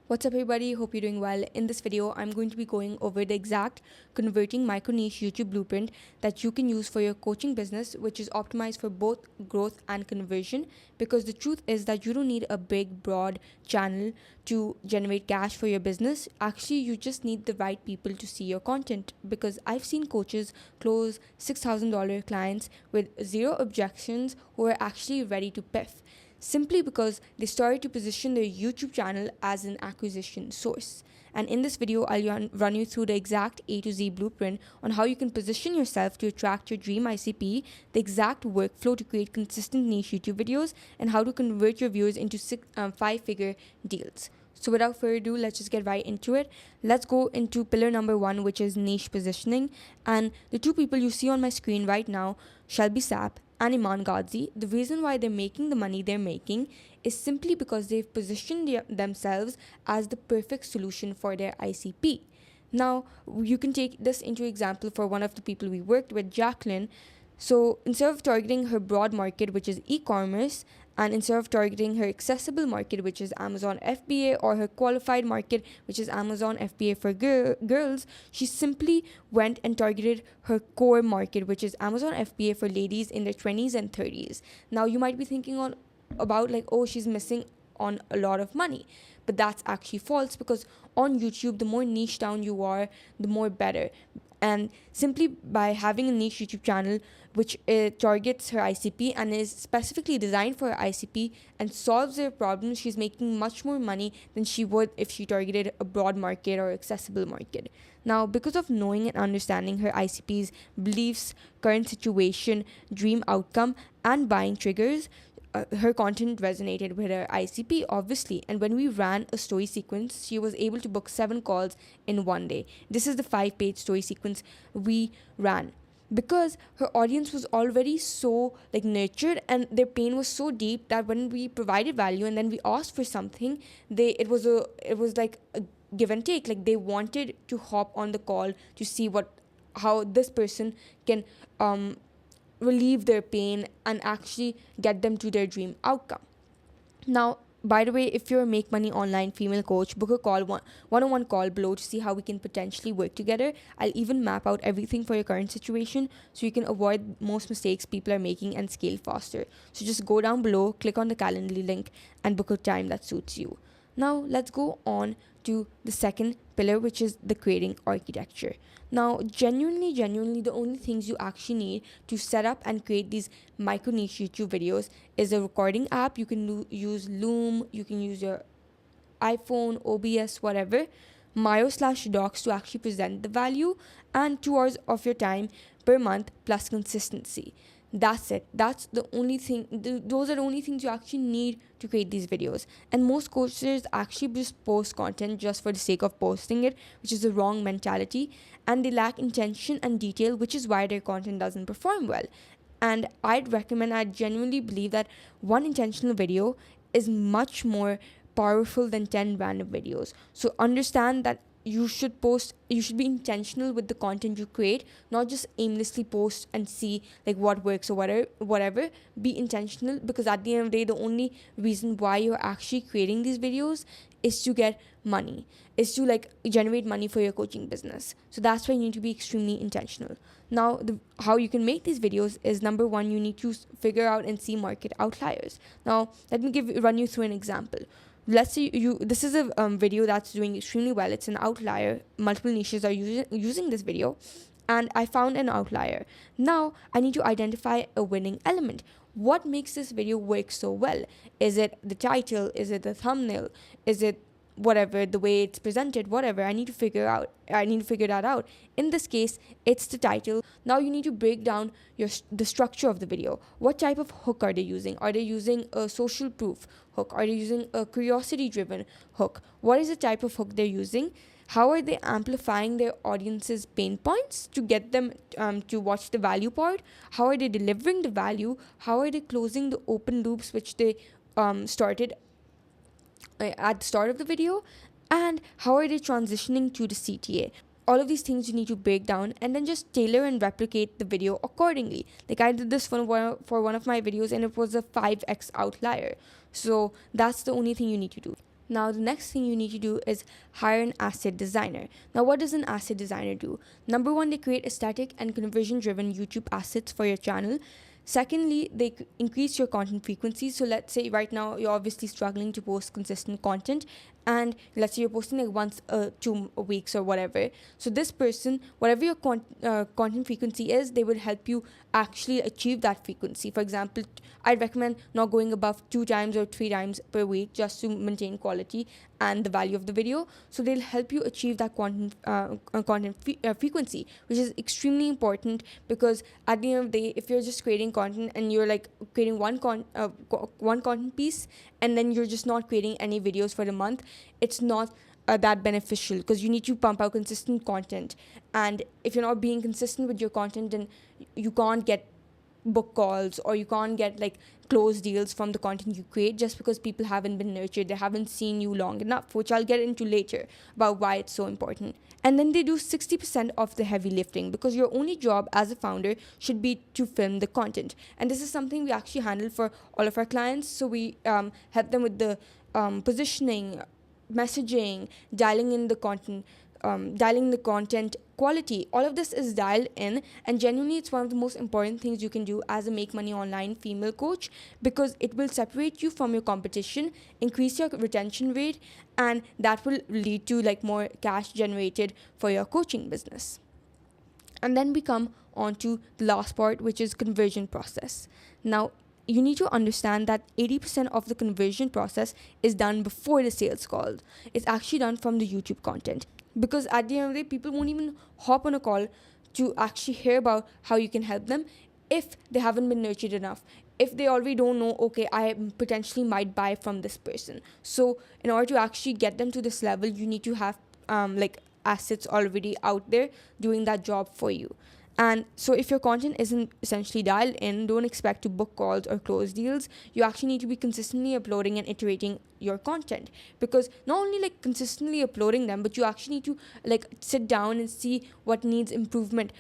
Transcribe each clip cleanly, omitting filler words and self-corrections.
What's up everybody, hope you're doing well. In this video, I'm going to be going over the exact converting micro niche YouTube blueprint that you can use for your coaching business, which is optimized for both growth and conversion. Because the truth is that you don't need a big, broad channel to generate cash for your business. Actually, you just need the right people to see your content. Because I've seen coaches close $6,000 clients with zero objections who are actually ready to piff, simply because they started to position their YouTube channel as an acquisition source. And in this video, I'll run you through the exact A to Z blueprint on how you can position yourself to attract your dream ICP, the exact workflow to create consistent niche YouTube videos, and how to convert your viewers into five-figure deals. So without further ado, let's just get right into it. Let's go into pillar number 1, which is niche positioning. And the two people you see on my screen right now, Shelby Sapp and Iman Ghazi, the reason why they're making the money they're making is simply because they've positioned themselves as the perfect solution for their ICP. Now, you can take this into example for one of the people we worked with, Jacqueline. So instead of targeting her broad market, which is e-commerce, and instead of targeting her accessible market, which is Amazon FBA, or her qualified market, which is Amazon FBA for girls, she simply went and targeted her core market, which is Amazon FBA for ladies in their 20s and 30s. Now, you might be thinking about like, oh, she's missing on a lot of money. But that's actually false, because on YouTube, the more niche down you are, the more better. And simply by having a niche YouTube channel which targets her ICP and is specifically designed for her ICP and solves their problems, she's making much more money than she would if she targeted a broad market or accessible market. Now, because of knowing and understanding her ICP's beliefs, current situation, dream outcome, and buying triggers, her content resonated with her ICP, obviously. And when we ran a story sequence, she was able to book 7 calls in one day. This is the 5-page story sequence we ran, because her audience was already so nurtured, and their pain was so deep that when we provided value and then we asked for something, it was like a give and take. Like, they wanted to hop on the call to see how this person can relieve their pain and actually get them to their dream outcome. Now, by the way, if you're a Make Money Online female coach, book a one-on-one call below to see how we can potentially work together. I'll even map out everything for your current situation so you can avoid most mistakes people are making and scale faster. So just go down below, click on the Calendly link, and book a time that suits you. Now, let's go on to the second pillar, which is the creating architecture. Now, genuinely, the only things you actually need to set up and create these micro niche YouTube videos is a recording app. You can use Loom, you can use your iPhone, OBS, whatever, Miro/Docs to actually present the value, and 2 hours of your time per month plus consistency. That's it. That's the only thing. Those are the only things you actually need to create these videos. And most coaches actually just post content just for the sake of posting it, which is the wrong mentality. And they lack intention and detail, which is why their content doesn't perform well. And I genuinely believe that one intentional video is much more powerful than 10 random videos. So understand that you should be intentional with the content you create, not just aimlessly post and see what works or whatever. Be intentional, because at the end of the day, the only reason why you're actually creating these videos is to get money, is to generate money for your coaching business. So that's why you need to be extremely intentional. Now, how you can make these videos is, number 1, you need to figure out and see market outliers. Now, let me run you through an example. Let's say this is a video that's doing extremely well. It's an outlier. Multiple niches are using this video, and I found an outlier. Now, I need to identify a winning element. What makes this video work so well? Is it the title? Is it the thumbnail? Is it whatever, the way it's presented, whatever? I need to figure that out. In this case, it's the title. Now you need to break down the structure of the video. What type of hook are they using? Are they using a social proof hook? Are they using a curiosity driven hook? What is the type of hook they're using? How are they amplifying their audience's pain points to get them to watch the value part? How are they delivering the value? How are they closing the open loops which they started at the start of the video? And how are they transitioning to the CTA? All of these things you need to break down and then just tailor and replicate the video accordingly. I did this for one of my videos, and it was a 5x outlier. So that's the only thing you need to do. Now, the next thing you need to do is hire an asset designer. Now, what does an asset designer do? Number one, they create aesthetic and conversion driven YouTube assets for your channel. Secondly, they increase your content frequency. So, let's say right now you're obviously struggling to post consistent content, and let's say you're posting like once 2 weeks or whatever. So, this person, whatever your content frequency is, they will help you actually achieve that frequency. For example, I'd recommend not going above 2 times or 3 times per week just to maintain quality and the value of the video. So they'll help you achieve that frequency, which is extremely important, because at the end of the day, if you're just creating content and you're like creating one content piece and then you're just not creating any videos for the month, it's not that beneficial, because you need to pump out consistent content. And if you're not being consistent with your content, then you can't get book calls, or you can't get like close deals from the content you create, just because people haven't been nurtured, they haven't seen you long enough, which I'll get into later about why it's so important. And then they do 60% of the heavy lifting, because your only job as a founder should be to film the content. And this is something we actually handle for all of our clients. So we help them with the positioning, messaging, dialing in the content, dialing the content quality. All of this is dialed in, and genuinely it's one of the most important things you can do as a make money online female coach, because it will separate you from your competition, increase your retention rate, and that will lead to like more cash generated for your coaching business. And then we come on to the last part, which is conversion process. Now, you need to understand that 80% of the conversion process is done before the sales call. It's actually done from the YouTube content, because at the end of the day, people won't even hop on a call to actually hear about how you can help them if they haven't been nurtured enough, if they already don't know, okay, I potentially might buy from this person. So in order to actually get them to this level, you need to have like assets already out there doing that job for you. And so if your content isn't essentially dialed in, don't expect to book calls or close deals. You actually need to be consistently uploading and iterating your content, because not only like consistently uploading them, but you actually need to like sit down and see what needs improvement,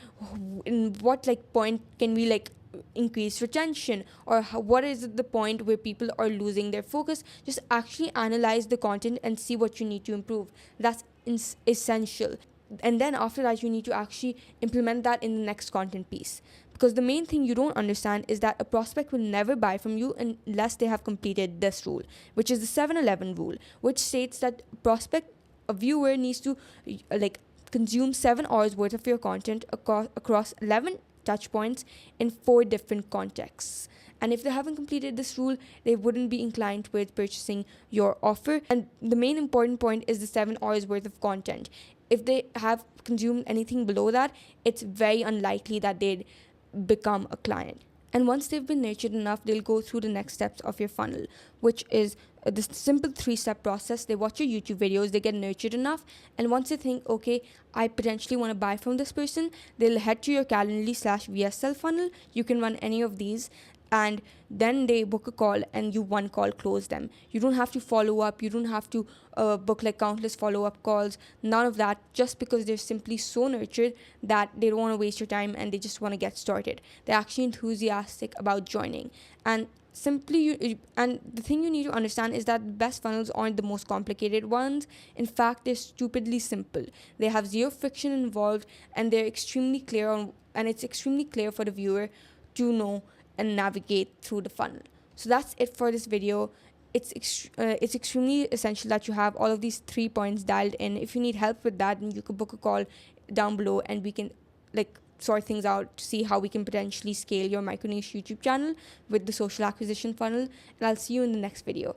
in what like point can we like increase retention, or what is the point where people are losing their focus. Just actually analyze the content and see what you need to improve. That's essential. And then after that, you need to actually implement that in the next content piece, because the main thing you don't understand is that a prospect will never buy from you unless they have completed this rule, which is the 7-11 rule, which states that a viewer needs to like consume 7 hours worth of your content across 11 touch points in 4 different contexts. And if they haven't completed this rule, they wouldn't be inclined with purchasing your offer. And the main important point is the 7 hours worth of content. If they have consumed anything below that, it's very unlikely that they'd become a client. And once they've been nurtured enough, they'll go through the next steps of your funnel, which is this simple 3-step process. They watch your YouTube videos, they get nurtured enough, and once they think, okay, I potentially want to buy from this person, they'll head to your Calendly/VSL funnel. You can run any of these, and then they book a call and you one call close them. You don't have to follow up, you don't have to book like countless follow-up calls, none of that, just because they're simply so nurtured that they don't want to waste your time and they just want to get started. They're actually enthusiastic about joining. And and the thing you need to understand is that the best funnels aren't the most complicated ones. In fact, they're stupidly simple. They have zero friction involved, and they're extremely clear and it's extremely clear for the viewer to know and navigate through the funnel. So that's it for this video. It's extremely essential that you have all of these 3 points dialed in. If you need help with that, then you could book a call down below and we can like sort things out to see how we can potentially scale your micro niche YouTube channel with the social acquisition funnel. And I'll see you in the next video.